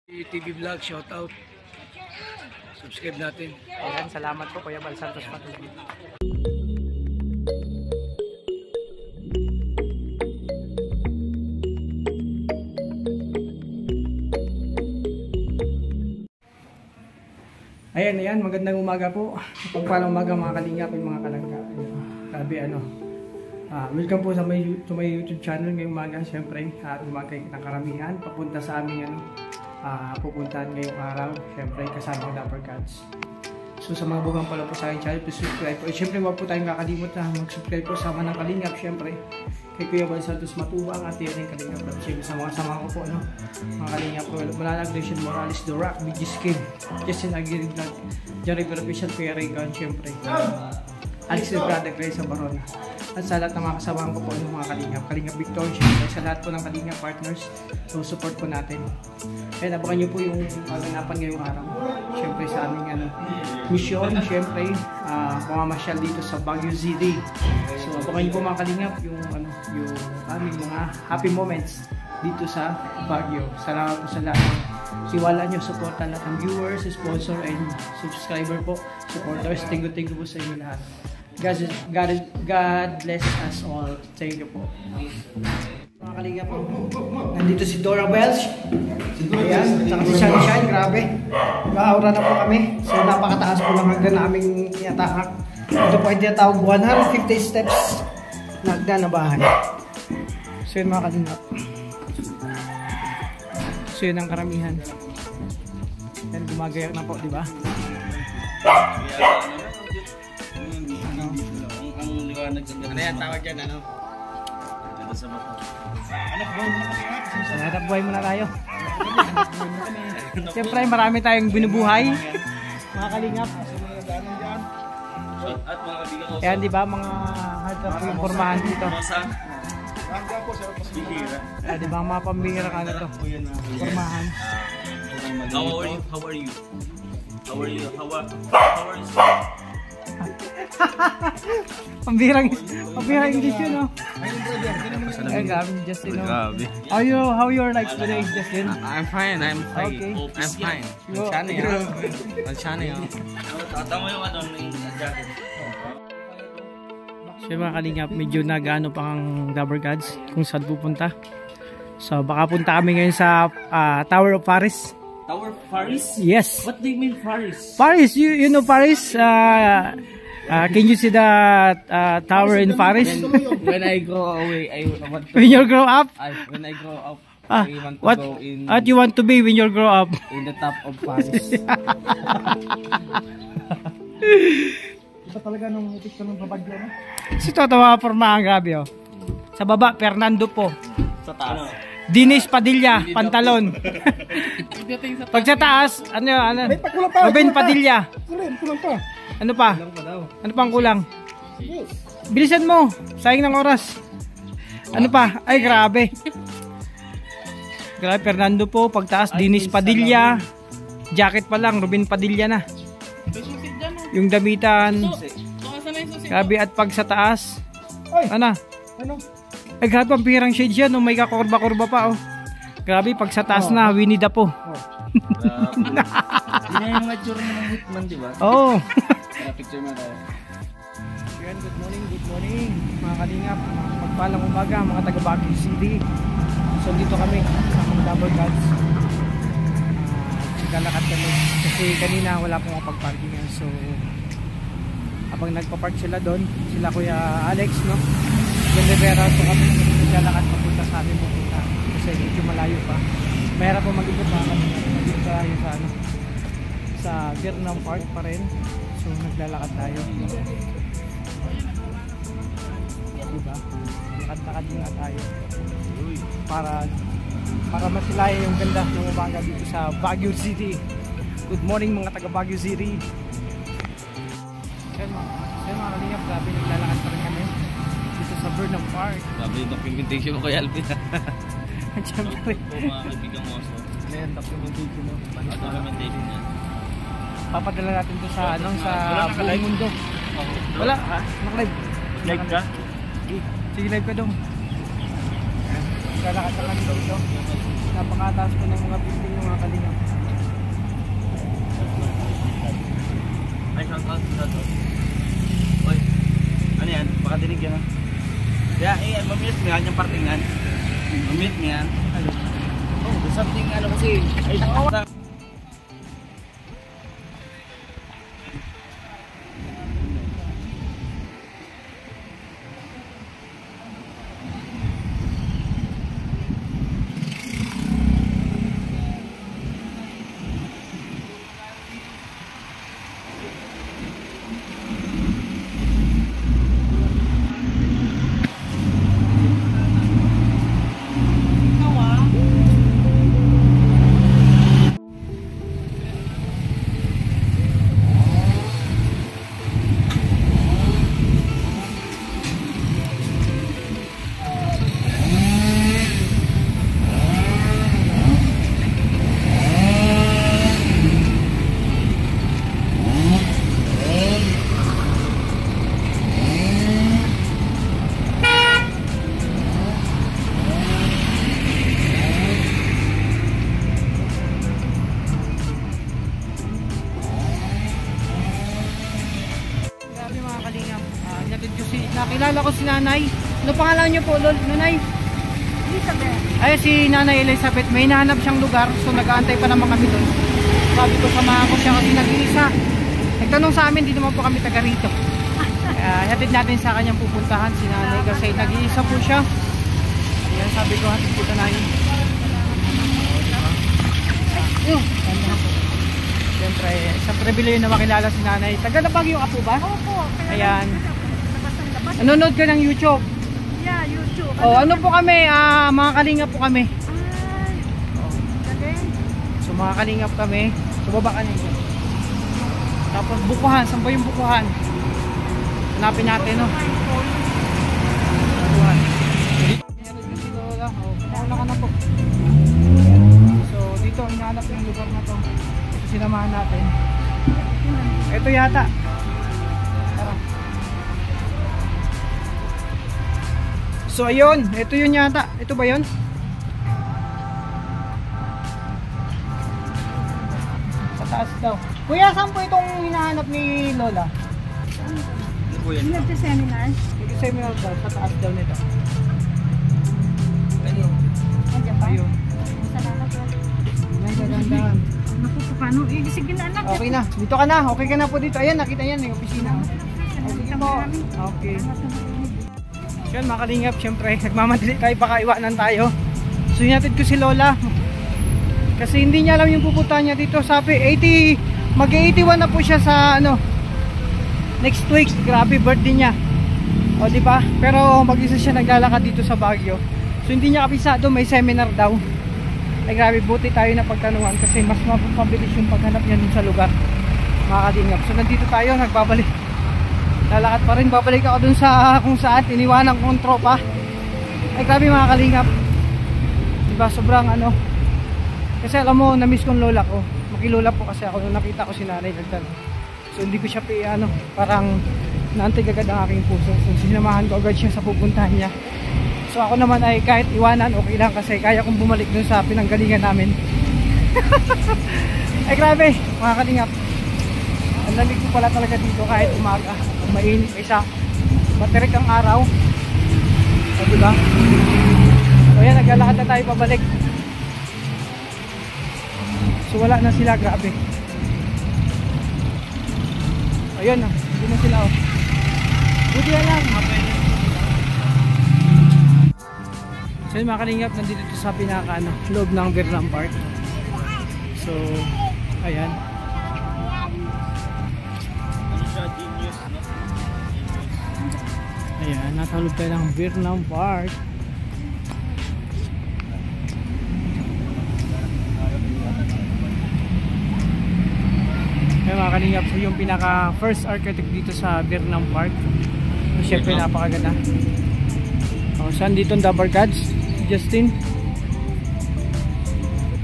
TV Vlog, shout out. Subscribe natin. Ayan, salamat po Kuya Bal Santos Patuloy. Ayan, magandang umaga po. Pagpalang umaga mga kalingap, mga kalangga. Sabi welcome po sa my YouTube channel ngayong umaga. Siyempre, umaga ng karamihan. Papunta sa aming pupuntahan ngayong araw. Siyempre, kasama ang Dapper Cats. So sa mga bugang pala po sa aking channel, please subscribe po. Siyempre, huwag po tayong kakalimot na mag-subscribe po sa mga kalingap. Siyempre, kay Kuya Bal Santos Matubang at yan yung kalingap. Siyempre, sa mga sama ko po, mga kalingap po. Malalag Ration Morales, The Rock, BG Skin, Justin Aguirre Vlog, Jerry Perapician, Kuya Raycon, siyempre. Alex Brother, Grace Barona. At sa lahat ng mga kasamahan ko po ng mga Kalingap Victor, siyempre sa lahat po ng Kalingap partners, so support po natin. Kaya nabakan nyo po yung paganapan ngayong araw. Siyempre sa aming mission, siyempre pamamasyal dito sa Baguio City. So abangan nyo po mga Kalingap yung aming mga happy moments dito sa Baguio. Salamat po sa lahat. Tiwala nyo, supportan lahat ng viewers, sponsor, and subscriber po, supporters. Thank you po sa inyo lahat. God bless us all. Thank you po. Mga kalingap po. Nandito si Dora Welsh. Ayan, saka si Sunshine. Grabe. Nag-aura na po kami. So napakataas po lang hagdan naming tinatahak. Ito po ay tinatawag 150 steps na hagdan na bahay. So yun mga kalingap. So yun ang karamihan. Yan, gumagayak na po, di ba? Ano yan tawag dyan, ano? Hanap buhay muna tayo. Siyempre marami tayong binubuhay, mga kalingap. Kaya di ba mga hard yung pormahan dito. Di ba mga pambihira ka na to, pormahan. How are you? Pambihirang English yun, no? Ay, grabe, Justin, no? How you're like today, Justin? I'm fine. Okay. I'm fine. I'm shining. Tama yung jacket. So mga kalingap, medyo nag-ano pa ang Dapper Cats kung saan pupunta. So baka punta kami ngayon sa Tower of Paris. Tower of Paris? Yes. What do you mean Paris? Paris, you know Paris? Can you see the tower in Paris? When I grow away, I want to. When you grow up? When I grow up, I want to what? go in. What you want to be when you grow up? In the top of Paris. Ito talaga nung itik ko ng babagyo, no? Si Toto mga pormahan, grabe, oh. Sa baba, Fernando po. Sa taas. Dinis Padilla, pantalon. Pag sa taas, ano? Ruben Padilla. Kulang pa. Ano pa? Ano pang kulang? Bilisan mo, sayang ng oras. Ano pa? Ay, grabe. Grabe, Fernando po, pagtaas, Dinis Padilla. Jacket pa lang, Ruben Padilla na. Yung damitan. Grabe, at pag sa taas, ano? Ay, grabe, ang pirang shades yan, may kakurba-kurba pa, oh. Grabe, pag sa taas na, Winnie the Pooh. Yun na yung mature ng Hitman, di ba? Oo. Picture mo tayo. Good morning, mga kalingap. Pagpalang umaga, mga taga Baguio City. So, dito kami, sa mga Dapper Cats. Naglalakad kami. Kasi kanina, wala pong pag-parkingan. So, habang nagpa-park sila doon, sila Kuya Alex, no? Yung Rivera, so kami naglalakad papunta sa amin pupunta. Kasi medyo malayo pa. Mahirap po mag-ikot mga kalingap. Dito tayo sa sa Vietnam Park pa rin. So naglalakad tayo. Diba? Lakad-lakad muna tayo. Para masilaya yung ganda ng umaga dito sa Baguio City. Good morning mga taga Baguio City. Kaya mga kalingap, grabe naglalakad pa rin kami dito sa Vietnam Park. Sabi yung documentation mo kay Alvin. Siyempre. Mga kaibigan mo so. Ayan, documentation mo. Documentation niya. Papadala natin to sa sa buong mundo. Wala, naka-live. Live ka? Sige, live ka dong. Lalakad ka lang dito. Napakataas po ng mga building ng mga kalingap. Nakilala ko si nanay. Ano pangalan niyo po, nanay? Elizabeth. Ay, si nanay Elizabeth. May hinahanap siyang lugar. So nag-aantay pa naman kami doon. Sabi ko, samahan ko siya kasi nag-iisa. Nagtanong sa amin, di naman po kami taga rito. Hatid natin sa kanyang pupuntahan si nanay kasi nag-iisa po siya. Ayan, sabi ko, hatid kita na yun. Siyempre, sa pribilege na makilala si nanay. Taga Lapag yung apo ba? Opo. Ayan. Nanonood ka ng YouTube? Yeah, YouTube. Ano po kami, mga kalingap po kami. Ay, galing. So mga kalingap kami. So baba ka nito. Tapos bukuhan, saan ba yung bukuhan? Hanapin natin, no? Bukuhan. Mauna ka na po. So dito, hinahanap yung lugar na to. Ito sinamahan natin. Ito yata. Tara. So ayun, ito yun yata. Ito ba yun? Sa taas daw. Kuya, saan po itong hinahanap ni Lola? Ano po yan? Nag-seminar. Nag-seminar daw, sa taas daw nito. Ayun. Andiyan pa? Ayun. Salamat. Dahan-dahan. Naku, paano? Sige na, anak. Okay na, dito ka na. Okay ka na po dito. Ayan, nakita yan, yung opisina. Sige po. Okay. Yan mga kalingap, syempre nagmamadali tayo, baka iwanan tayo. So hinatid ko si Lola kasi hindi niya alam yung pupuntahan niya dito. Sabi 80, mag-81 na po siya sa next week. Grabe, birthday niya. O di ba? Pero mag-isa siya naglalakad dito sa Baguio. So hindi niya kabisado, may seminar daw. Ay grabe, buti tayo na pagtanungan kasi mas mapabilis yung paghanap niya dun sa lugar. Mga kalingap. So nandito tayo, nagbabalik. Lalakad pa rin, babalik ako dun sa kung saan iniwanan kong tropa. Ay grabe mga kalingap, diba sobrang kasi alam mo, na-miss kong lola ko. Makilola po kasi ako nung nakita ko si nanay nagtanong. So hindi ko siya parang naantig agad ang aking puso. So sinamahan ko agad siya sa pupuntahan niya. So ako naman ay kahit iwanan okay lang kasi kaya kong bumalik dun sa pinanggalingan namin. Ay grabe mga kalingap, ang lamig ko pala talaga dito kahit umaga. Mainit isa, materik ang araw. O diba? So yan, naglalakad na tayo pabalik. So wala na sila, grabe. Ayun na, hindi na sila. Buti na lang. So yun mga kalingap, nandito sa pinaka loob ng Burnham Park. So ayan. Ayan, nasa loob tayo ng Burnham Park. Ayan mga kalingap, so yung pinaka first architect dito sa Burnham Park. So, syempre napakaganda. O, saan dito ang Dabar Gods? Justin.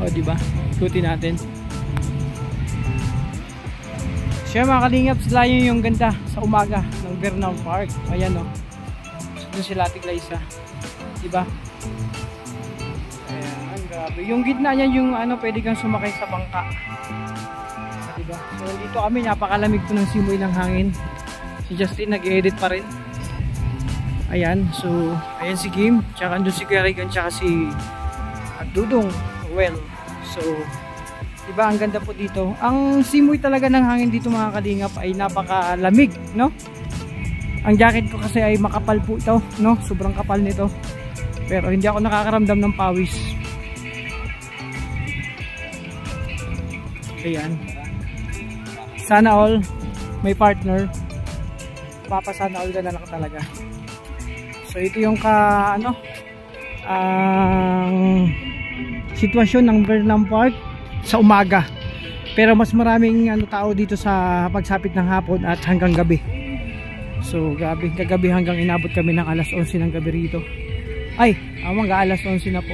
O diba, ikutin natin. Siya mga kalingap, sila yung ganda sa umaga ng Burnham Park. Ayan o, doon sila Tiglaysa, diba? Ayan, grabe. Yung gitna niya yung pwede kang sumakay sa bangka, diba? So dito kami, napakalamig po ng simoy ng hangin. Si Justin nag-edit pa rin. Ayan, so ayan si Kim, tsaka andun si Kuya Regan, tsaka si Dudong. Well, So, diba, ang ganda po dito. Ang simoy talaga ng hangin dito mga kalingap ay napakalamig, no? Ang jacket ko kasi ay makapal po ito, no? Sobrang kapal nito. Pero hindi ako nakakaramdam ng pawis. Ayan. Sana all may partner. Sana all ka na lang talaga. So ito yung ang sitwasyon ng Burnham Park sa umaga. Pero mas maraming tao dito sa pagsapit ng hapon at hanggang gabi. So gabi, kagabi hanggang inabot kami ng alas 11 ng gabi rito. Ay, hanggang alas 11 na po.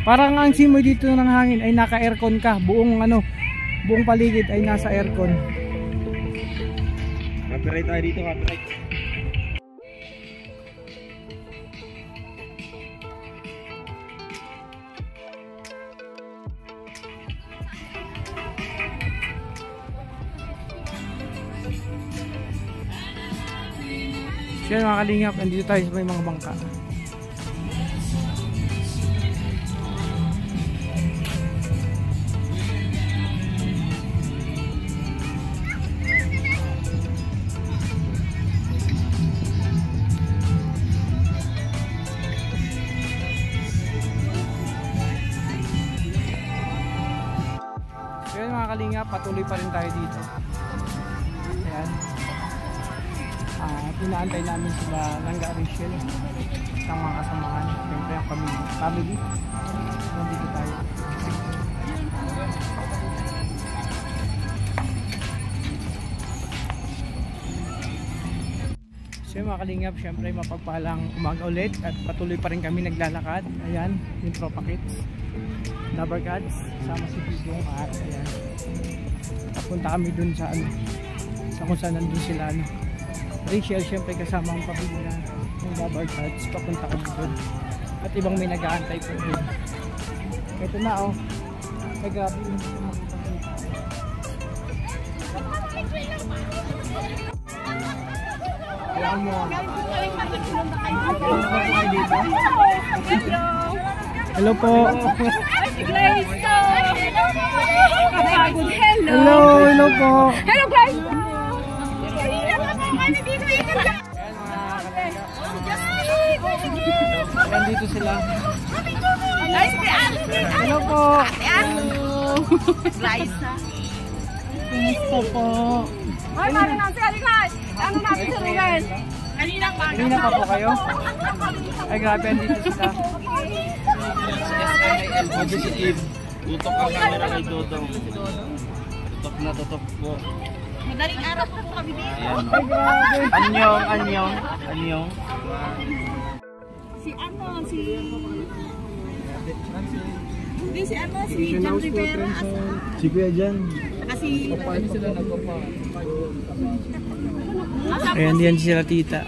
Parang ang simoy dito ng hangin ay naka-aircon ka. Buong paligid ay nasa aircon. Copyright tayo dito, copyright. So yan mga kalingap, nandito tayo sa may mga bangka. So yan mga kalingap, patuloy pa rin tayo dito. Ayan. Inaantay namin sila Langga Rachel ng mga kasamahan, siyempre ang family. Nandito tayo. So mga kalingap, siyempre mapagpalang umaga ulit at patuloy pa rin kami naglalakad. Ayan, yung Tropa Kids, Lover Gods, sama si Pigong at ayan, papunta kami dun sa sa kung saan nandun sila Rachel, syempre kasama ang pamilya ng Lover Gods, papunta kami doon. At ibang may nag-aantay po doon. Ito na ay grabe yung makita dito. Ayan mo. Hello po. Hello po. Hello guys. Nandito sila. Hello po. Raisa. Kumusta po? Ay, mali na si Alikan. Ano natin si Ruben? Kanina pa po kayo? Ay grabe, nandito sila. Positive. Tutok ang camera kay Dodong. Tutok na tutok po. madaling araw po kami dito. Ay grabe. Anyong. Si hindi si John Rivera. Si Kuya Jan. Kasi Sila nagpapa. Ayan, yan sila tita.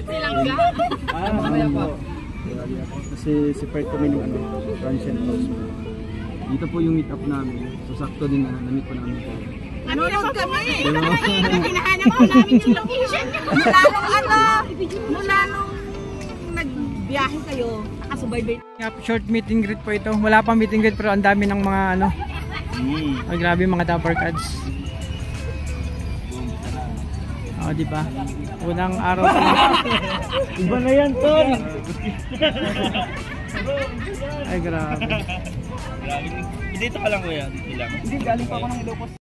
Silangga. Mamaya pa. Kasi si Pert kami ng Transient House. Dito po yung meet up namin. So sakto din na na-meet po namin po. Nanonood kami. Hinahanap ko namin yung location. Mula nung nagbiyahe kayo, nakasubaybay. Short meet and greet po ito. Wala pang meet and greet pero ang dami ng mga ay grabe mga Dapper Cats. Oh, di ba? Unang araw pa. Iba na yan, Tol! Ay grabe. Dito ka lang, Kuya. Dito lang. Hindi, galing pa ako ng Ilocos.